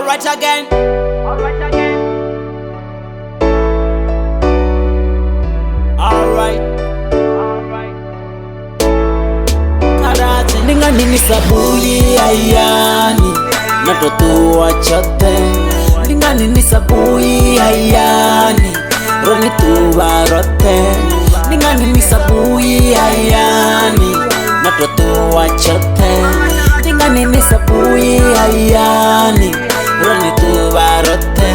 Alright again. Alright. Karate. Ninga nini sabuyi ayani natotua chote. Ninga nini sabuyi ayani roni tubarote. Ninga nini sabuyi ayani natotua chote. Ninga nini sabuyi ayani roni tubarote.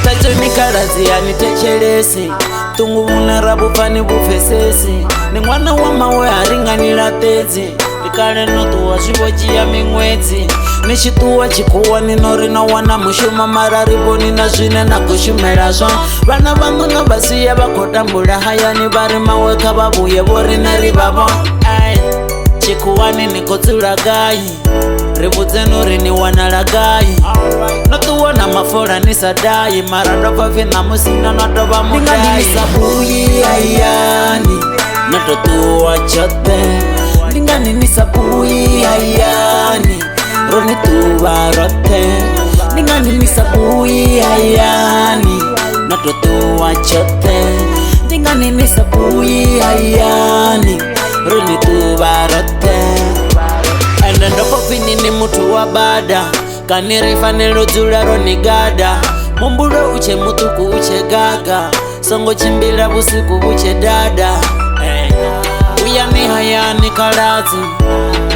Tacho nikarazi yani techelesi tungu unarabu fani bufesesi. Ni mwana wa mawe haringanira tezi likale notuwa shivoji ya mingwezi. Nishituwa chikuwa ninorina wana mushuma marariboni na zwine na kushumela zwa. Bana bangu no basiya bakotambula hayani bari maweka babuye bori nari babo. Chikuwa nini kotulagayi ribuze nurini wanalagayi. Notuwa na mafora ni sadayi marandofa vina musina notoba mudayi. Ninga nini sabuyi ayani natotua chote. Ninga nini sabuyi ayani roni tubarote. Ninga nini sabuyi ayani natotua chote. Ninga nini sabuyi ayani roni tubarote. Enda ndoko fini ni mutu wa bada kanirifa nilujula roni gada. Mumbulo uche mutuku uche gaga songo chimbila busiku buche dada. Uyani hayani kalazi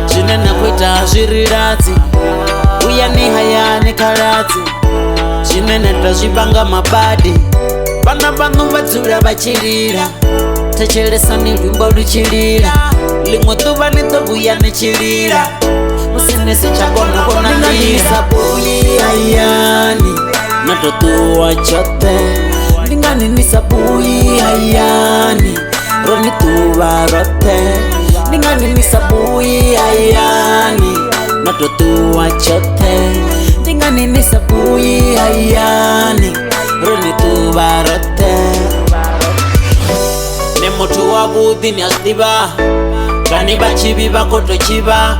jine na kwita zirirazi. Uyani hayani kalazi jine neta zibanga mabadi. Bana banu batula bachilira techelesa ni lumbo luchilira. Limotuba nitobu yani chilira musinese chagona kona. Ninga nini sabuyi ayani natotua chote. Ninga nini sabuyi ayani roni tubarote. Ninga nini sabuyi ayani natotua chote. Ninga nini sabuyi ayani roni tubarote. Ne mutu wa budhi ni asdiba kani bachibi bakoto chiba.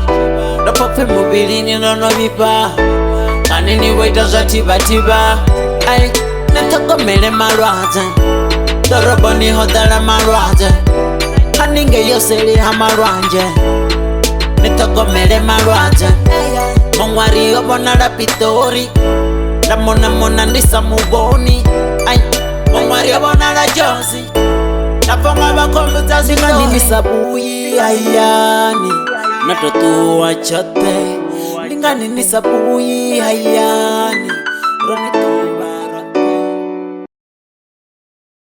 Dopofe mubili ni nono bipa kani ni weta za tiba tiba. Ay, netogomele malwaze dorobo ni hodala malwaze. Haninge yoseli ha malwanje netogomele malwaze. Mongwari obona la pitori la mona mona ndisa muboni. Ay, mongwari obona la josi naponga bakombuza zito. Ninga nini sabuyi ayani natotua chote. Ninga nini sabuyi ayani